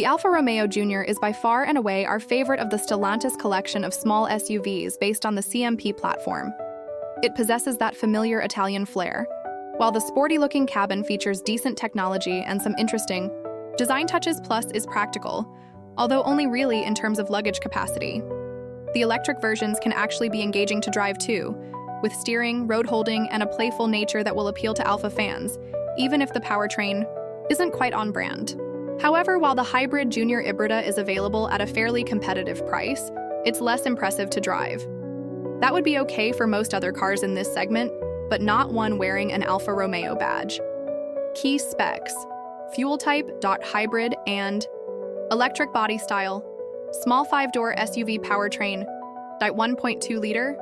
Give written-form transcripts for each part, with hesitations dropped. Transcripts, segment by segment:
The Alfa Romeo Junior is by far and away our favorite of the Stellantis collection of small SUVs based on the CMP platform. It possesses that familiar Italian flair, while the sporty-looking cabin features decent technology and some interesting design touches. Plus is practical, although only really in terms of luggage capacity. The electric versions can actually be engaging to drive too, with steering, road holding, and a playful nature that will appeal to Alfa fans, even if the powertrain isn't quite on brand. However, while the hybrid Junior Ibrida is available at a fairly competitive price, it's less impressive to drive. That would be okay for most other cars in this segment, but not one wearing an Alfa Romeo badge. Key specs: fuel type, hybrid, and electric body style, small 5-door SUV powertrain, 1.2-liter,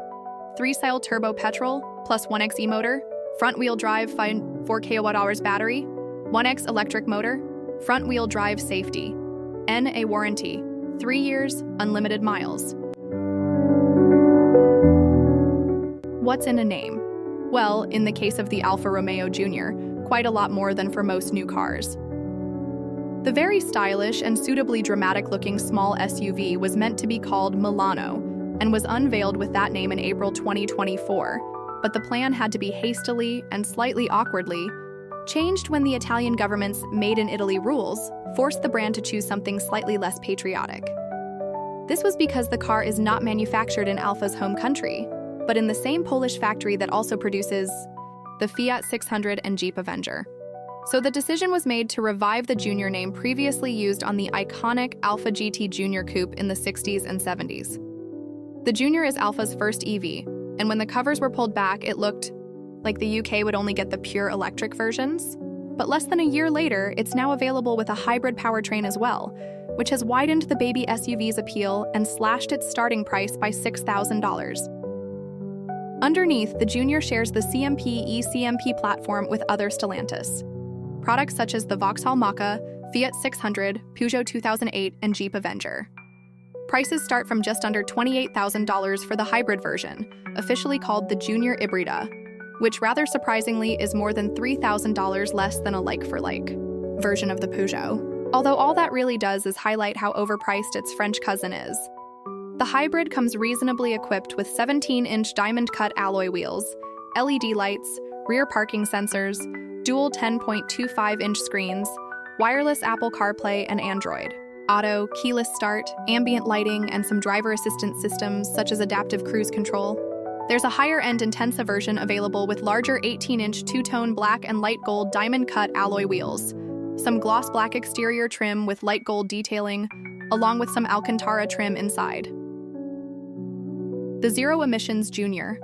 3-cell turbo petrol, plus 1X motor, front-wheel drive 4 kWh battery, 1X electric motor, front-wheel drive safety, NA warranty, 3 years, unlimited miles. What's in a name? Well, in the case of the Alfa Romeo Junior, quite a lot more than for most new cars. The very stylish and suitably dramatic-looking small SUV was meant to be called Milano and was unveiled with that name in April 2024, but the plan had to be hastily and slightly awkwardly changed when the Italian government's Made in Italy rules forced the brand to choose something slightly less patriotic. This was because the car is not manufactured in Alfa's home country, but in the same Polish factory that also produces the Fiat 600 and Jeep Avenger. So the decision was made to revive the Junior name previously used on the iconic Alfa GT Junior Coupe in the 60s and 70s. The Junior is Alfa's first EV, and when the covers were pulled back, it looked like the UK would only get the pure electric versions. But less than a year later, it's now available with a hybrid powertrain as well, which has widened the baby SUV's appeal and slashed its starting price by $6,000. Underneath, the Junior shares the CMP eCMP platform with other Stellantis products such as the Vauxhall Mokka, Fiat 600, Peugeot 2008, and Jeep Avenger. Prices start from just under $28,000 for the hybrid version, officially called the Junior Ibrida, which rather surprisingly is more than $3,000 less than a like-for-like version of the Peugeot. Although all that really does is highlight how overpriced its French cousin is. The hybrid comes reasonably equipped with 17-inch diamond-cut alloy wheels, LED lights, rear parking sensors, dual 10.25-inch screens, wireless Apple CarPlay and Android Auto, keyless start, ambient lighting, and some driver assistance systems such as adaptive cruise control. There's a higher-end Intensa version available with larger 18-inch two-tone black and light gold diamond-cut alloy wheels, some gloss black exterior trim with light gold detailing, along with some Alcantara trim inside. The Zero Emissions Junior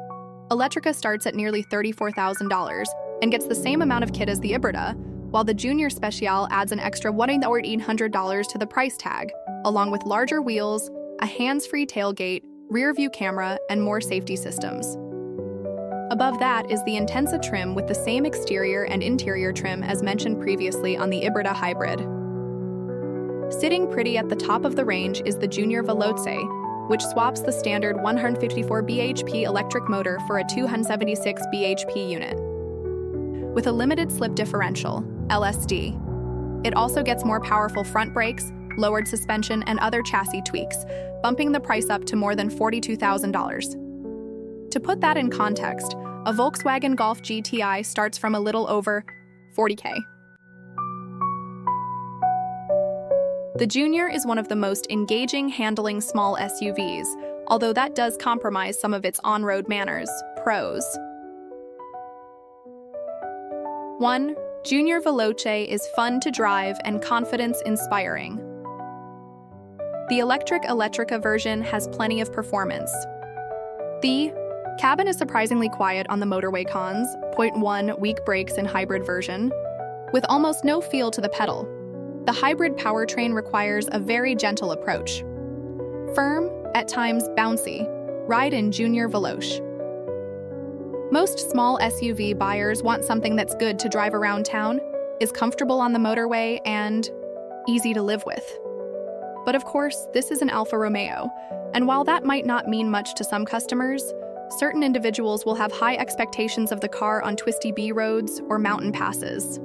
Electrica starts at nearly $34,000 and gets the same amount of kit as the Ibrida, while the Junior Special adds an extra $1,800 to the price tag, along with larger wheels, a hands-free tailgate, rear-view camera, and more safety systems. Above that is the Intensa trim with the same exterior and interior trim as mentioned previously on the Ibrida Hybrid. Sitting pretty at the top of the range is the Junior Veloce, which swaps the standard 154 bhp electric motor for a 276 bhp unit. With a limited slip differential, LSD. It also gets more powerful front brakes, lowered suspension, and other chassis tweaks, bumping the price up to more than $42,000. To put that in context, a Volkswagen Golf GTI starts from a little over $40K. The Junior is one of the most engaging handling small SUVs, although that does compromise some of its on-road manners. Pros. 1. Junior Veloce is fun to drive and confidence-inspiring. The electric Electrica version has plenty of performance. The cabin is surprisingly quiet on the motorway. Cons: 0.1 weak brakes in hybrid version, with almost no feel to the pedal. The hybrid powertrain requires a very gentle approach. Firm, at times bouncy, ride in Junior Veloce. Most small SUV buyers want something that's good to drive around town, is comfortable on the motorway, and easy to live with. But of course, this is an Alfa Romeo, and while that might not mean much to some customers, certain individuals will have high expectations of the car on twisty B roads or mountain passes.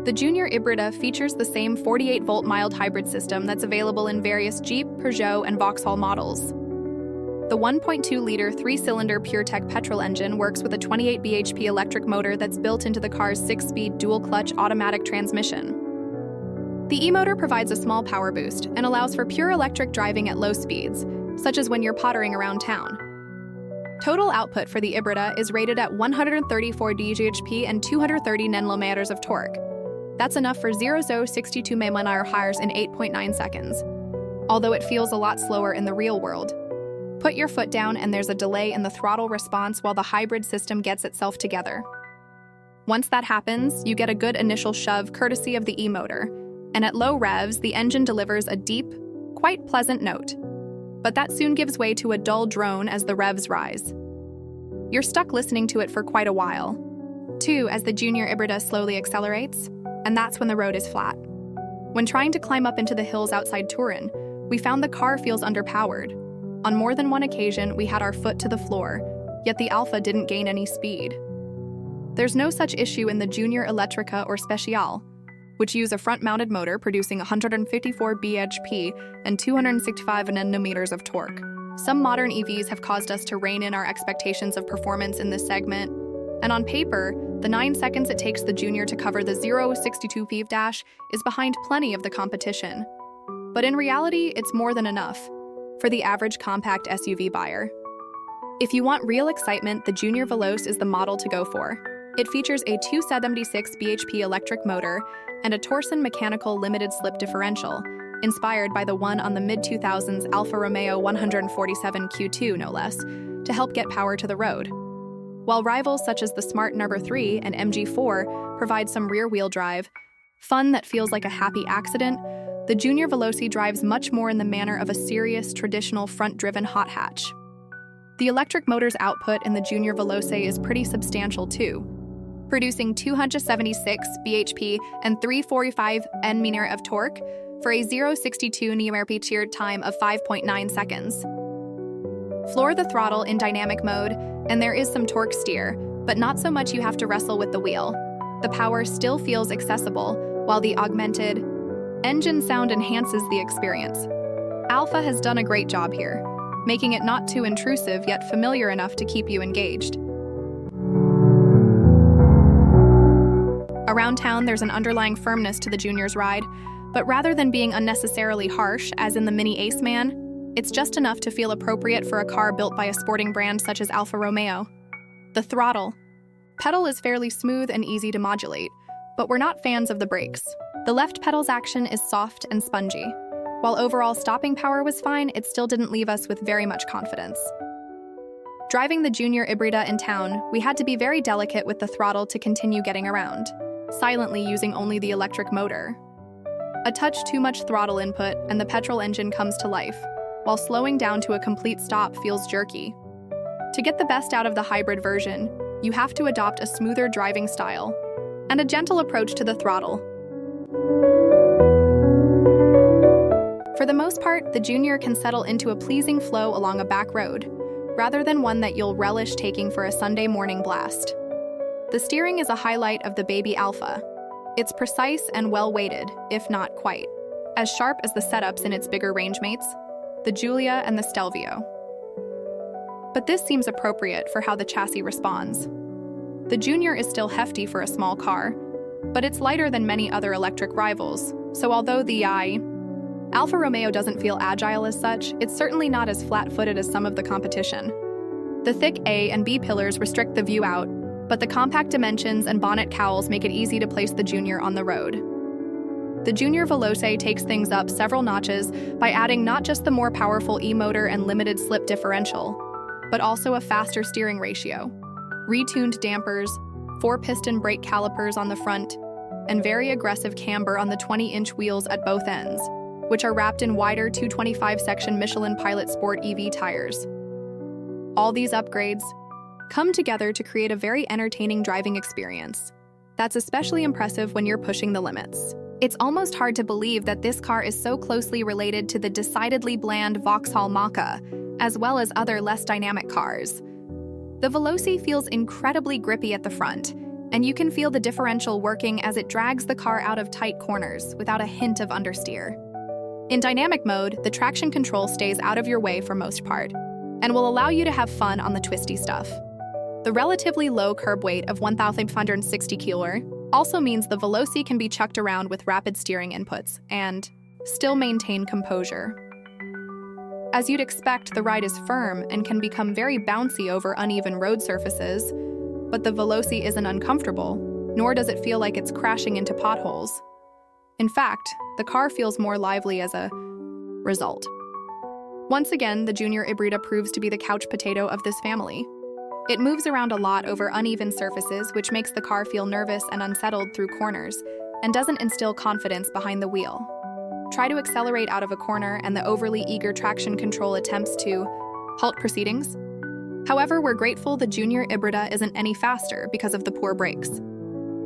The Junior Ibrida features the same 48-volt mild hybrid system that's available in various Jeep, Peugeot, and Vauxhall models. The 1.2-liter 3-cylinder PureTech petrol engine works with a 28 bhp electric motor that's built into the car's 6-speed dual-clutch automatic transmission. The e-motor provides a small power boost and allows for pure electric driving at low speeds, such as when you're pottering around town. Total output for the Ibrida is rated at 134 bhp and 230 Nm of torque. That's enough for 0-62 mph in 8.9 seconds, although it feels a lot slower in the real world. Put your foot down and there's a delay in the throttle response while the hybrid system gets itself together. Once that happens, you get a good initial shove courtesy of the e-motor, and at low revs, the engine delivers a deep, quite pleasant note. But that soon gives way to a dull drone as the revs rise. You're stuck listening to it for quite a while, too, as the Junior Ibrida slowly accelerates, and that's when the road is flat. When trying to climb up into the hills outside Turin, we found the car feels underpowered. On more than one occasion, we had our foot to the floor, yet the Alfa didn't gain any speed. There's no such issue in the Junior Elettrica or Speciale, which use a front-mounted motor producing 154 bhp and 265 Nm of torque. Some modern EVs have caused us to rein in our expectations of performance in this segment, and on paper, the 9 seconds it takes the Junior to cover the 0-62 PV- is behind plenty of the competition. But in reality, it's more than enough for the average compact SUV buyer. If you want real excitement, the Junior Veloce is the model to go for. It features a 276 bhp electric motor and a Torsen mechanical limited slip differential, inspired by the one on the mid-2000s Alfa Romeo 147 Q2, no less, to help get power to the road. While rivals such as the Smart No. 3 and MG4 provide some rear-wheel drive, fun that feels like a happy accident, the Junior Veloce drives much more in the manner of a serious, traditional front-driven hot hatch. The electric motor's output in the Junior Veloce is pretty substantial too, producing 276 bhp and 345 Nm of torque for a 0-62 Nm time of 5.9 seconds. Floor the throttle in dynamic mode, and there is some torque steer, but not so much you have to wrestle with the wheel. The power still feels accessible, while the augmented engine sound enhances the experience. Alfa has done a great job here, making it not too intrusive yet familiar enough to keep you engaged. Around town, there's an underlying firmness to the Junior's ride, but rather than being unnecessarily harsh, as in the Mini Aceman, it's just enough to feel appropriate for a car built by a sporting brand such as Alfa Romeo. The throttle. Pedal is fairly smooth and easy to modulate, but we're not fans of the brakes. The left pedal's action is soft and spongy. While overall stopping power was fine, it still didn't leave us with very much confidence. Driving the Junior Ibrida in town, we had to be very delicate with the throttle to continue getting around, silently using only the electric motor. A touch too much throttle input and the petrol engine comes to life, while slowing down to a complete stop feels jerky. To get the best out of the hybrid version, you have to adopt a smoother driving style and a gentle approach to the throttle. For the most part, the Junior can settle into a pleasing flow along a back road, rather than one that you'll relish taking for a Sunday morning blast. The steering is a highlight of the baby Alfa. It's precise and well-weighted, if not quite as sharp as the setups in its bigger range mates, the Giulia and the Stelvio. But this seems appropriate for how the chassis responds. The Junior is still hefty for a small car, but it's lighter than many other electric rivals, so although the Alfa Romeo doesn't feel agile as such, it's certainly not as flat-footed as some of the competition. The thick A and B pillars restrict the view out, but the compact dimensions and bonnet cowls make it easy to place the Junior on the road. The Junior Veloce takes things up several notches by adding not just the more powerful e-motor and limited slip differential, but also a faster steering ratio, retuned dampers, 4-piston brake calipers on the front, and very aggressive camber on the 20-inch wheels at both ends, which are wrapped in wider 225-section Michelin Pilot Sport EV tires. All these upgrades come together to create a very entertaining driving experience. That's especially impressive when you're pushing the limits. It's almost hard to believe that this car is so closely related to the decidedly bland Vauxhall Mach-E, as well as other less dynamic cars. The Veloce feels incredibly grippy at the front, and you can feel the differential working as it drags the car out of tight corners without a hint of understeer. In dynamic mode, the traction control stays out of your way for most part, and will allow you to have fun on the twisty stuff. The relatively low curb weight of 1,560 kg also means the Veloci can be chucked around with rapid steering inputs and still maintain composure. As you'd expect, the ride is firm and can become very bouncy over uneven road surfaces, but the Veloci isn't uncomfortable, nor does it feel like it's crashing into potholes. In fact, the car feels more lively as a result. Once again, the Junior Ibrida proves to be the couch potato of this family. It moves around a lot over uneven surfaces, which makes the car feel nervous and unsettled through corners, and doesn't instill confidence behind the wheel. Try to accelerate out of a corner, and the overly eager traction control attempts to halt proceedings. However, we're grateful the Junior Ibrida isn't any faster because of the poor brakes.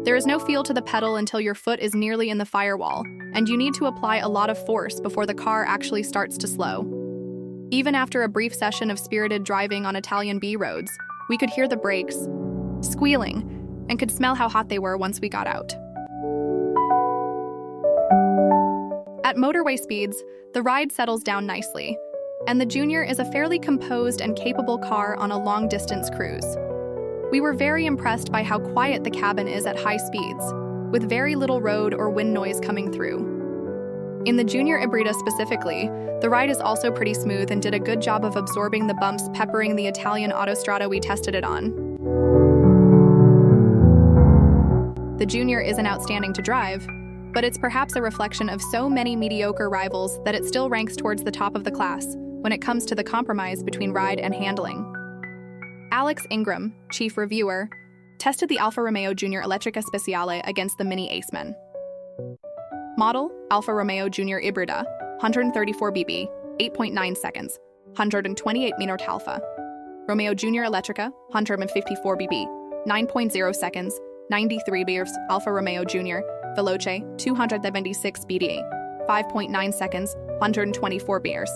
There is no feel to the pedal until your foot is nearly in the firewall, and you need to apply a lot of force before the car actually starts to slow. Even after a brief session of spirited driving on Italian B roads, we could hear the brakes squealing and could smell how hot they were once we got out. At motorway speeds, the ride settles down nicely, and the Junior is a fairly composed and capable car on a long-distance cruise. We were very impressed by how quiet the cabin is at high speeds, with very little road or wind noise coming through. In the Junior Ibrida specifically, the ride is also pretty smooth and did a good job of absorbing the bumps peppering the Italian autostrada we tested it on. The Junior isn't outstanding to drive, but it's perhaps a reflection of so many mediocre rivals that it still ranks towards the top of the class when it comes to the compromise between ride and handling. Alex Ingram, chief reviewer, tested the Alfa Romeo Junior Elettrica Speciale against the Mini Aceman. Model, Alfa Romeo Junior Ibrida, 134 BB, 8.9 seconds, 128 Minute Alfa. Romeo Junior Elettrica, 154 BB, 9.0 seconds, 93 beers. Alfa Romeo Junior Veloce, 276 BD, 5.9 seconds, 124 beers.